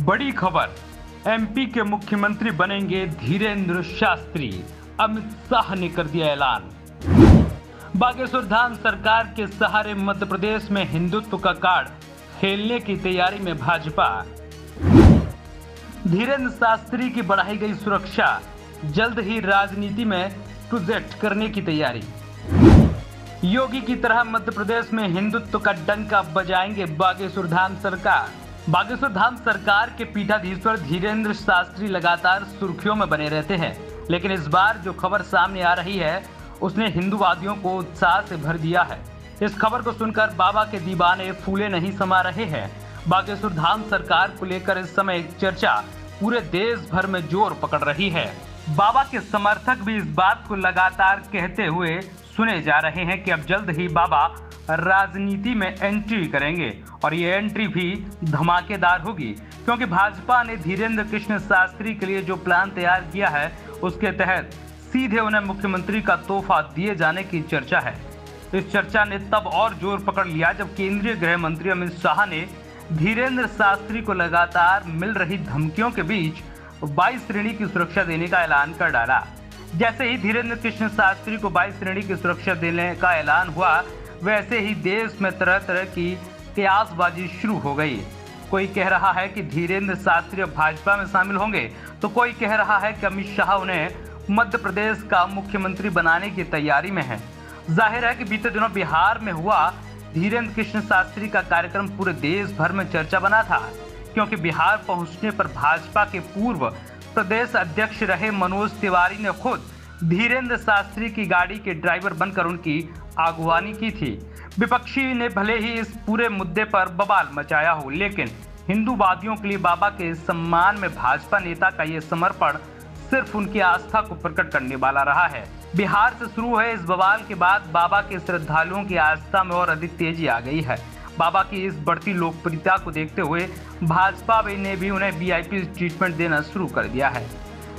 बड़ी खबर, एमपी के मुख्यमंत्री बनेंगे धीरेंद्र शास्त्री, अमित शाह ने कर दिया ऐलान। बागेश्वर धाम सरकार के सहारे मध्य प्रदेश में हिंदुत्व का कार्ड खेलने की तैयारी में भाजपा। धीरेंद्र शास्त्री की बढ़ाई गई सुरक्षा, जल्द ही राजनीति में प्रोजेक्ट करने की तैयारी। योगी की तरह मध्य प्रदेश में हिंदुत्व का डंका बजाएंगे बागेश्वर धाम सरकार। बागेश्वर धाम सरकार के पीठाधीश्वर धीरेंद्र शास्त्री लगातार सुर्खियों में बने रहते हैं, लेकिन इस बार जो खबर सामने आ रही है उसने हिंदूवादियों को उत्साह से भर दिया है। इस खबर को सुनकर बाबा के दीवाने फूले नहीं समा रहे हैं। बागेश्वर धाम सरकार को लेकर इस समय चर्चा पूरे देश भर में जोर पकड़ रही है। बाबा के समर्थक भी इस बात को लगातार कहते हुए सुने जा रहे हैं कि अब जल्द ही बाबा राजनीति में एंट्री करेंगे और ये एंट्री भी धमाकेदार होगी, क्योंकि भाजपा ने धीरेंद्र कृष्ण शास्त्री के लिए जो प्लान तैयार किया है उसके तहत सीधे उन्हें मुख्यमंत्री का तोहफा दिए जाने की चर्चा है। इस चर्चा ने तब और जोर पकड़ लिया जब केंद्रीय गृह मंत्री अमित शाह ने धीरेंद्र शास्त्री को लगातार मिल रही धमकियों के बीच 22 श्रेणी की सुरक्षा देने का ऐलान कर डाला। जैसे ही धीरेंद्र कृष्ण शास्त्री को 22 श्रेणी की सुरक्षा देने का ऐलान हुआ, वैसे ही देश में तरह तरह की कयासबाजी शुरू हो गई। कोई कह रहा है कि धीरेंद्र शास्त्री अब भाजपा में शामिल होंगे, तो कोई कह रहा है कि अमित शाह उन्हें मध्य प्रदेश का मुख्यमंत्री बनाने की तैयारी में है। जाहिर है कि बीते दिनों बिहार में हुआ धीरेंद्र कृष्ण शास्त्री का कार्यक्रम पूरे देश भर में चर्चा बना था, क्योंकि बिहार पहुंचने पर भाजपा के पूर्व प्रदेश अध्यक्ष रहे मनोज तिवारी ने खुद धीरेंद्र शास्त्री की गाड़ी के ड्राइवर बनकर उनकी अगवानी की थी। विपक्षी ने भले ही इस पूरे मुद्दे पर बवाल मचाया हो, लेकिन हिंदूवादियों के लिए बाबा के सम्मान में भाजपा नेता का ये समर्पण सिर्फ उनकी आस्था को प्रकट करने वाला रहा है। बिहार से शुरू हुए इस बवाल के बाद बाबा के श्रद्धालुओं की आस्था में और अधिक तेजी आ गई है। बाबा की इस बढ़ती लोकप्रियता को देखते हुए भाजपा ने भी उन्हें वीआईपी ट्रीटमेंट देना शुरू कर दिया है।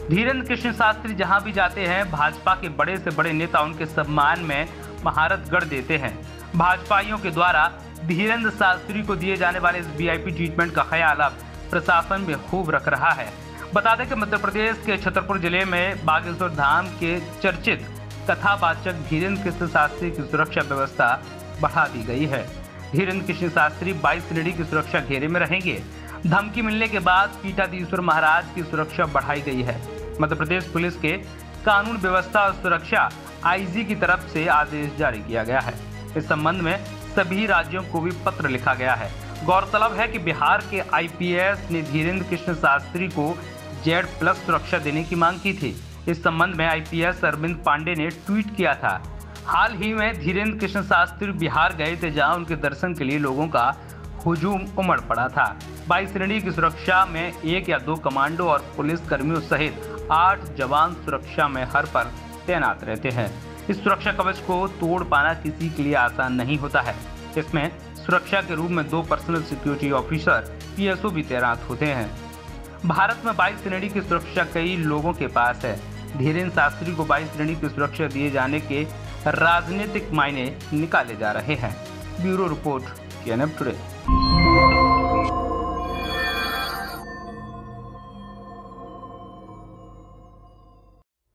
धीरेंद्र कृष्ण शास्त्री जहां भी जाते हैं, भाजपा के बड़े से बड़े नेता उनके सम्मान में महारत गढ़ देते हैं। भाजपाइयों के द्वारा धीरेंद्र शास्त्री को दिए जाने वाले इस वीआईपी ट्रीटमेंट का ख्याल अब प्रशासन में खूब रख रहा है। बता दें कि मध्य प्रदेश के छतरपुर जिले में बागेश्वर धाम के चर्चित कथावाचक धीरेंद्र कृष्ण शास्त्री की सुरक्षा व्यवस्था बढ़ा दी गई है। धीरेंद्र कृष्ण शास्त्री 22 श्रेणी की सुरक्षा घेरे में रहेंगे। धमकी मिलने के बाद पीठाधीश्वर महाराज की सुरक्षा बढ़ाई गई है। मध्य प्रदेश पुलिस के कानून व्यवस्था और सुरक्षा आईजी की तरफ से आदेश जारी किया गया है। इस संबंध में सभी राज्यों को भी पत्र लिखा गया है। गौरतलब है कि बिहार के आईपीएस ने धीरेंद्र कृष्ण शास्त्री को Z+ सुरक्षा देने की मांग की थी। इस संबंध में आईपीएस अरविंद पांडे ने ट्वीट किया था। हाल ही में धीरेंद्र कृष्ण शास्त्री बिहार गए थे, जहां उनके दर्शन के लिए लोगों का हुजूम उमड़ पड़ा था। 22 श्रेणी की सुरक्षा में 1 या 2 कमांडो और पुलिस कर्मियों सहित 8 जवान सुरक्षा में हर पर तैनात रहते हैं। इस सुरक्षा कवच को तोड़ पाना किसी के लिए आसान नहीं होता है। इसमें सुरक्षा के रूप में 2 पर्सनल सिक्योरिटी ऑफिसर PSO भी तैनात होते हैं। भारत में 22 श्रेणी की सुरक्षा कई लोगों के पास है। धीरेंद्र शास्त्री को 22 श्रेणी की सुरक्षा दिए जाने के राजनीतिक मायने निकाले जा रहे हैं। Bureau report, CNN today.